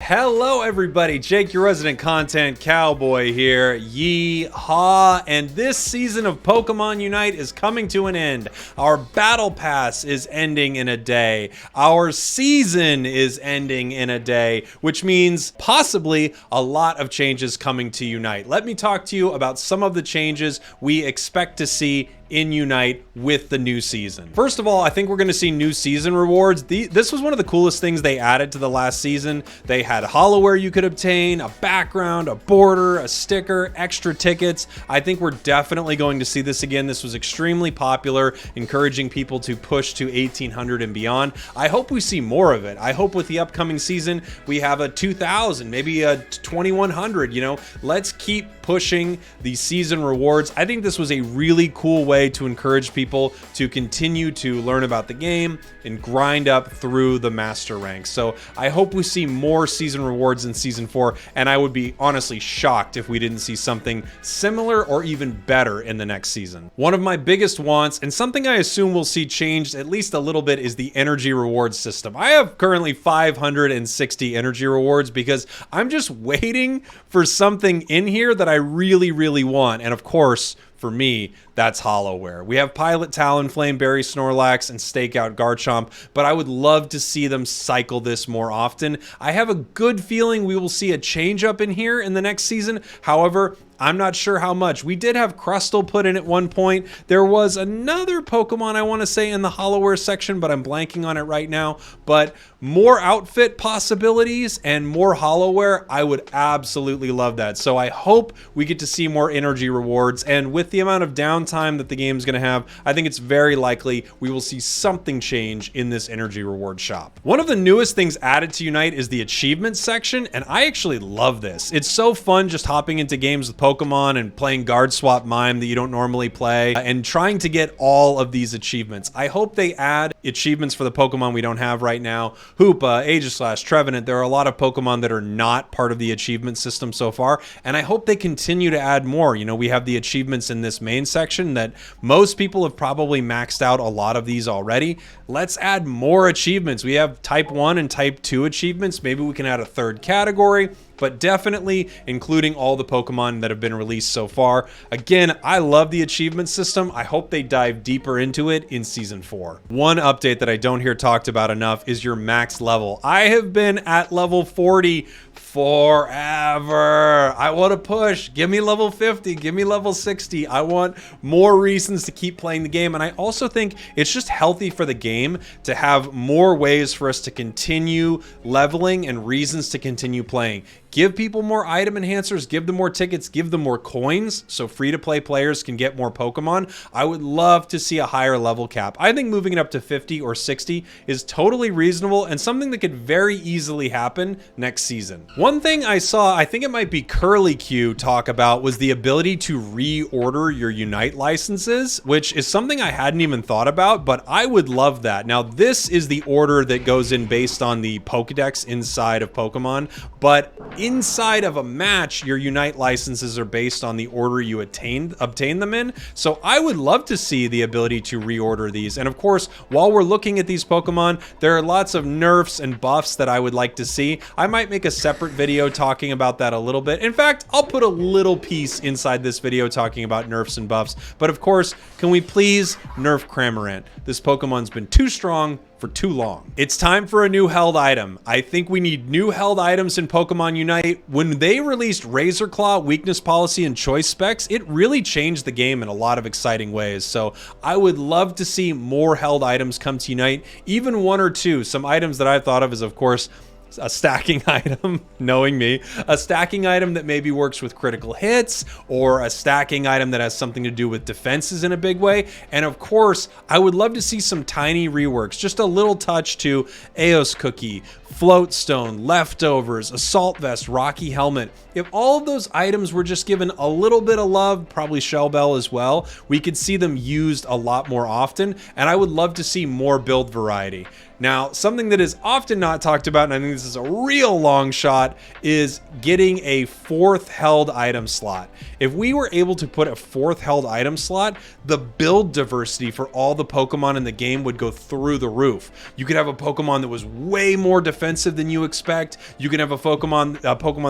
Hello everybody, Jake, your resident content cowboy here, Yeehaw, and this season of Pokemon Unite is coming to an end. Our Battle Pass is ending in a day. Our season is ending in a day, which means possibly a lot of changes coming to Unite. Let me talk to you about some of the changes we expect to see in Unite with the new season. First of all, I think we're going to see new season rewards. This was one of the coolest things they added to the last season. They had hollowware you could obtain, a background, a border, a sticker, extra tickets. I think we're definitely going to see this again. This was extremely popular, encouraging people to push to 1800 and beyond. I hope we see more of it. I hope with the upcoming season, we have a 2000, maybe a 2100, you know, let's keep pushing the season rewards. I think this was a really cool way to encourage people to continue to learn about the game and grind up through the master ranks. So I hope we see more season rewards in season 4, and I would be honestly shocked if we didn't see something similar or even better in the next season. One of my biggest wants, and something I assume we'll see changed at least a little bit, is the energy rewards system. I have currently 560 energy rewards because I'm just waiting for something in here that I really want, and of course, for me, that's hollowware. We have Pilot Talonflame, Berry Snorlax, and Stakeout Garchomp, but I would love to see them cycle this more often. I have a good feeling we will see a change up in here in the next season. However, I'm not sure how much. We did have Crustle put in at one point. There was another Pokemon I want to say in the hollowware section, but I'm blanking on it right now. But more outfit possibilities and more hollowware, I would absolutely love that. So I hope we get to see more energy rewards, and with the amount of downtime that the game is going to have, I think it's very likely we will see something change in this energy reward shop. One of the newest things added to Unite is the achievements section, and I actually love this. It's so fun just hopping into games with Pokemon and playing Guard Swap Mime that you don't normally play and trying to get all of these achievements. I hope they add achievements for the Pokemon we don't have right now. Hoopa, Aegislash, Trevenant, there are a lot of Pokemon that are not part of the achievement system so far, and I hope they continue to add more. You know, we have the achievements in this main section that most people have probably maxed out a lot of these already. Let's add more achievements. We have Type 1 and Type 2 achievements. Maybe we can add a third category, but definitely including all the Pokemon that have been released so far. Again, I love the achievement system. I hope they dive deeper into it in Season 4. One update that I don't hear talked about enough is your max level. I have been at level 40 forever. I want to push. Give me level 50. Give me level 60. I want more reasons to keep playing the game. And I also think it's just healthy for the game to have more ways for us to continue leveling and reasons to continue playing. Give people more item enhancers, give them more tickets, give them more coins so free-to-play players can get more Pokemon. I would love to see a higher level cap. I think moving it up to 50 or 60 is totally reasonable and something that could very easily happen next season. One thing I saw, I think it might be Curly-Q talk about, was the ability to reorder your Unite licenses, which is something I hadn't even thought about, but I would love that. Now, this is the order that goes in based on the Pokedex inside of Pokemon, but inside of a match, your Unite licenses are based on the order you obtain them in. So I would love to see the ability to reorder these. And of course, while we're looking at these Pokemon, there are lots of nerfs and buffs that I would like to see. I might make a separate video talking about that a little bit. In fact, I'll put a little piece inside this video talking about nerfs and buffs. But of course, can we please nerf Cramorant? This Pokemon's been too strong for too long. It's time for a new held item. I think we need new held items in Pokemon Unite. When they released Razor Claw, Weakness Policy, and Choice Specs, it really changed the game in a lot of exciting ways. So I would love to see more held items come to Unite, even one or two. Some items that I thought of is, of course, a stacking item, knowing me, a stacking item that maybe works with critical hits, or a stacking item that has something to do with defenses in a big way. And of course, I would love to see some tiny reworks, just a little touch to Eos Cookie, Float Stone, Leftovers, Assault Vest, Rocky Helmet. If all of those items were just given a little bit of love, probably Shell Bell as well, we could see them used a lot more often, and I would love to see more build variety. Now, something that is often not talked about, and I think this is a real long shot, is getting a 4th held item slot. If we were able to put a 4th held item slot, the build diversity for all the Pokemon in the game would go through the roof. You could have a Pokemon that was way more defensive than you expect. You could have a Pokemon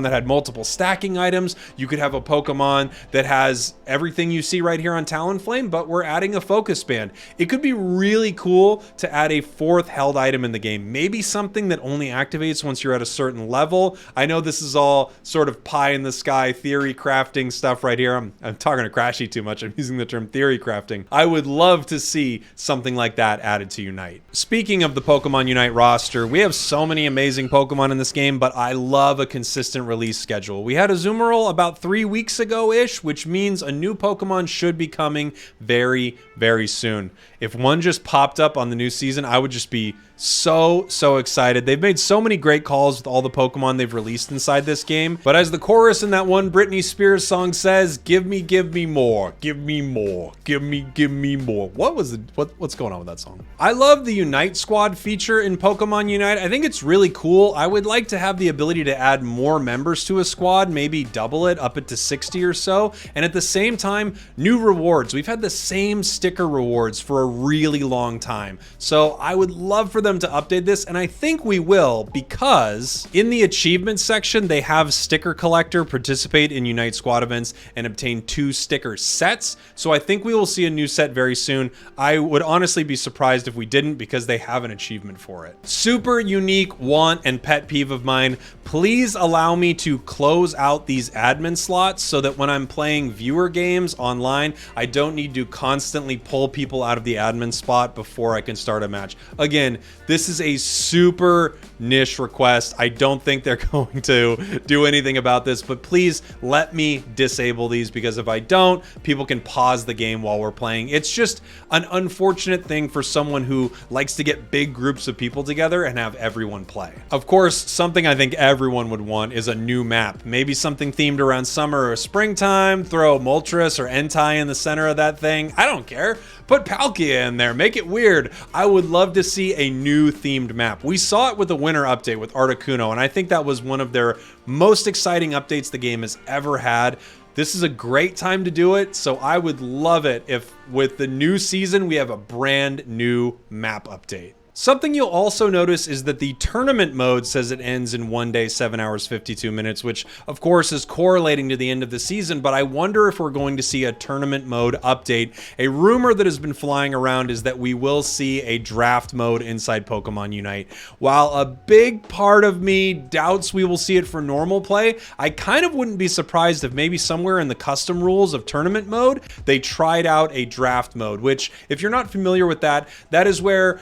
that had multiple stacking items. You could have a Pokemon that has everything you see right here on Talonflame, but we're adding a focus band. It could be really cool to add a 4th held item in the game. Maybe something that only activates once you're at a certain level. I know this is all sort of pie in the sky theory crafting stuff right here. I'm talking to Crashy too much. I'm using the term theory crafting. I would love to see something like that added to Unite. Speaking of the Pokemon Unite roster, we have so many amazing Pokemon in this game, but I love a consistent release schedule. We had a Azumarill about 3 weeks ago-ish, which means a new Pokemon should be coming very, very soon. If one just popped up on the new season, I would just be so excited. They've made so many great calls with all the Pokemon they've released inside this game. But as the chorus in that one Britney Spears song says, give me more, give me more, give me more. What's going on with that song? I love the Unite Squad feature in Pokemon Unite. I think it's really cool. I would like to have the ability to add more members to a squad, maybe double it up to 60 or so. And at the same time, new rewards. We've had the same sticker rewards for a really long time. So I would love for them to update this, and I think we will, because in the achievement section they have sticker collector, participate in Unite Squad events, and obtain 2 sticker sets. So I think we will see a new set very soon. I would honestly be surprised if we didn't, because they have an achievement for it. Super unique want and pet peeve of mine. Please allow me to close out these admin slots so that when I'm playing viewer games online, I don't need to constantly pull people out of the admin spot before I can start a match. Again, this is a super niche request. I don't think they're going to do anything about this, but please let me disable these, because if I don't, people can pause the game while we're playing. It's just an unfortunate thing for someone who likes to get big groups of people together and have everyone play. Of course, something I think everyone would want is a new map. Maybe something themed around summer or springtime. Throw Moltres or Entei in the center of that thing. I don't care. Put Palkia in there. Make it weird. I would love to see a new themed map. We saw it with the winter update with Articuno, and I think that was one of their most exciting updates the game has ever had. This is a great time to do it, so I would love it if with the new season we have a brand new map update. Something you'll also notice is that the tournament mode says it ends in 1 day, 7 hours, 52 minutes, which of course is correlating to the end of the season, but I wonder if we're going to see a tournament mode update. A rumor that has been flying around is that we will see a draft mode inside Pokemon Unite. While a big part of me doubts we will see it for normal play, I kind of wouldn't be surprised if maybe somewhere in the custom rules of tournament mode, they tried out a draft mode, which if you're not familiar with that, that is where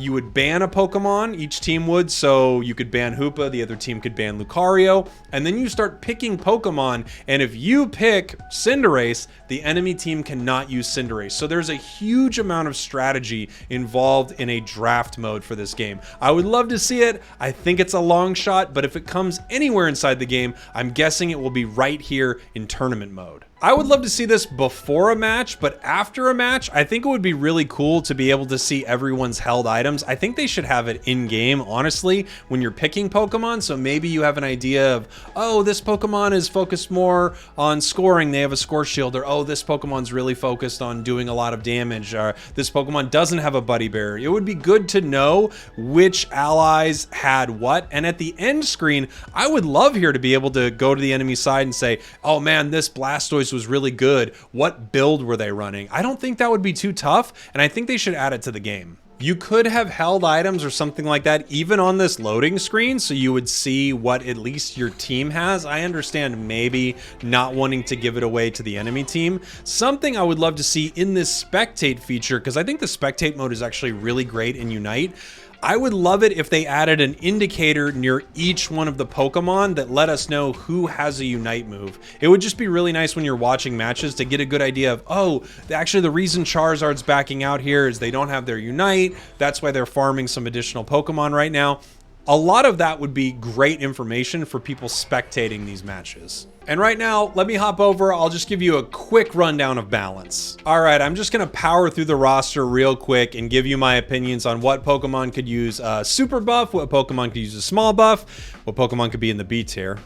you would ban a Pokemon, each team would, so you could ban Hoopa, the other team could ban Lucario, and then you start picking Pokemon, and if you pick Cinderace, the enemy team cannot use Cinderace. So there's a huge amount of strategy involved in a draft mode for this game. I would love to see it. I think it's a long shot, but if it comes anywhere inside the game, I'm guessing it will be right here in tournament mode. I would love to see this before a match, but after a match, I think it would be really cool to be able to see everyone's held items. I think they should have it in-game, honestly, when you're picking Pokemon, so maybe you have an idea of, oh, this Pokemon is focused more on scoring, they have a score shield, or oh, this Pokemon's really focused on doing a lot of damage, or this Pokemon doesn't have a Buddy Bear. It would be good to know which allies had what, and at the end screen, I would love here to be able to go to the enemy side and say, oh man, this Blastoise was really good. What build were they running? I don't think that would be too tough, and I think they should add it to the game. You could have held items or something like that even on this loading screen, so you would see what at least your team has. I understand maybe not wanting to give it away to the enemy team. Something I would love to see in this Spectate feature, because I think the Spectate mode is actually really great in Unite. I would love it if they added an indicator near each one of the Pokemon that let us know who has a Unite move. It would just be really nice when you're watching matches to get a good idea of, oh, actually the reason Charizard's backing out here is they don't have their Unite. That's why they're farming some additional Pokemon right now. A lot of that would be great information for people spectating these matches. And right now, let me hop over. I'll just give you a quick rundown of balance. All right, I'm just gonna power through the roster real quick and give you my opinions on what Pokemon could use a super buff, what Pokemon could use a small buff, what Pokemon could be in the B tier.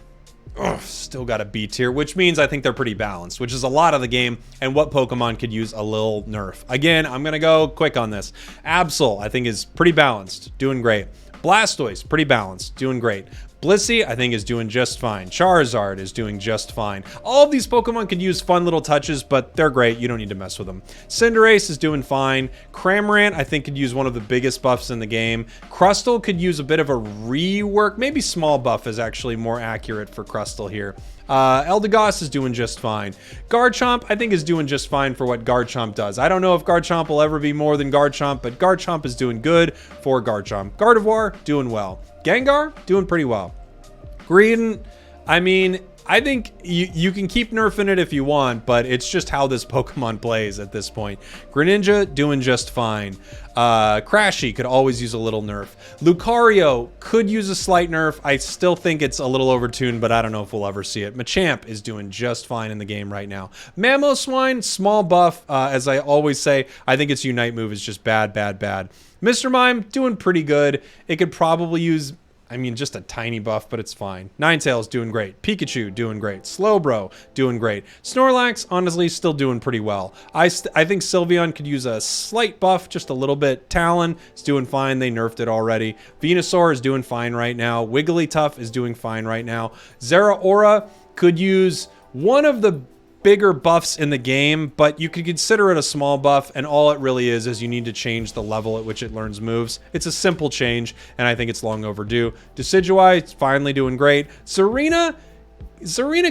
Ugh, still got a B tier, which means I think they're pretty balanced, which is a lot of the game, and what Pokemon could use a little nerf. Again, I'm gonna go quick on this. Absol, I think, is pretty balanced, doing great. Blastoise, pretty balanced, doing great. Blissey, I think, is doing just fine. Charizard is doing just fine. All of these Pokemon could use fun little touches, but they're great. You don't need to mess with them. Cinderace is doing fine. Cramorant, I think, could use one of the biggest buffs in the game. Crustle could use a bit of a rework. Maybe small buff is actually more accurate for Crustle here. Eldegoss is doing just fine. Garchomp, I think, is doing just fine for what Garchomp does. I don't know if Garchomp will ever be more than Garchomp, but Garchomp is doing good for Garchomp. Gardevoir, doing well. Gengar, doing pretty well. Greedent, I mean, I think you can keep nerfing it if you want, but it's just how this Pokemon plays at this point. Greninja, doing just fine. Crashy could always use a little nerf. Lucario could use a slight nerf. I still think it's a little overtuned, but I don't know if we'll ever see it. Machamp is doing just fine in the game right now. Mamoswine, small buff. As I always say, I think its Unite move is just bad, bad, bad. Mr. Mime, doing pretty good. It could probably use, I mean, just a tiny buff, but it's fine. Ninetales, doing great. Pikachu, doing great. Slowbro, doing great. Snorlax, honestly, still doing pretty well. I think Sylveon could use a slight buff, just a little bit. Talon is doing fine. They nerfed it already. Venusaur is doing fine right now. Wigglytuff is doing fine right now. Zeraora could use one of the bigger buffs in the game, but you could consider it a small buff, and all it really is you need to change the level at which it learns moves. It's a simple change, and I think it's long overdue. Decidueye is finally doing great. Serena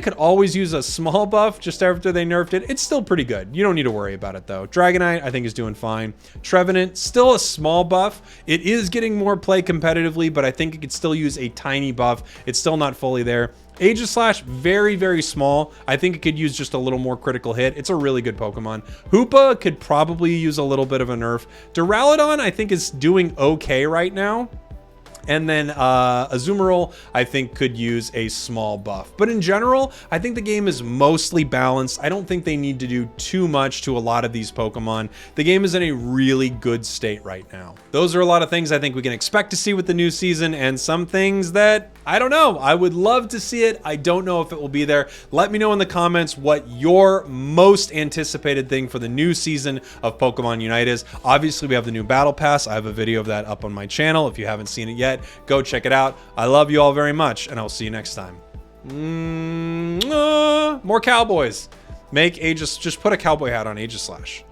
could always use a small buff just after they nerfed it. It's still pretty good. You don't need to worry about it, though. Dragonite, I think, is doing fine. Trevenant, still a small buff. It is getting more play competitively, but I think it could still use a tiny buff. It's still not fully there. Aegislash, very, very small. I think it could use just a little more critical hit. It's a really good Pokemon. Hoopa could probably use a little bit of a nerf. Duraludon, I think, is doing okay right now. And then Azumarill, I think, could use a small buff. But in general, I think the game is mostly balanced. I don't think they need to do too much to a lot of these Pokemon. The game is in a really good state right now. Those are a lot of things I think we can expect to see with the new season, and some things that, I don't know. I would love to see it. I don't know if it will be there. Let me know in the comments what your most anticipated thing for the new season of Pokemon Unite is. Obviously, we have the new Battle Pass. I have a video of that up on my channel. If you haven't seen it yet, go check it out. I love you all very much, and I'll see you next time. More cowboys. Just put a cowboy hat on Aegislash.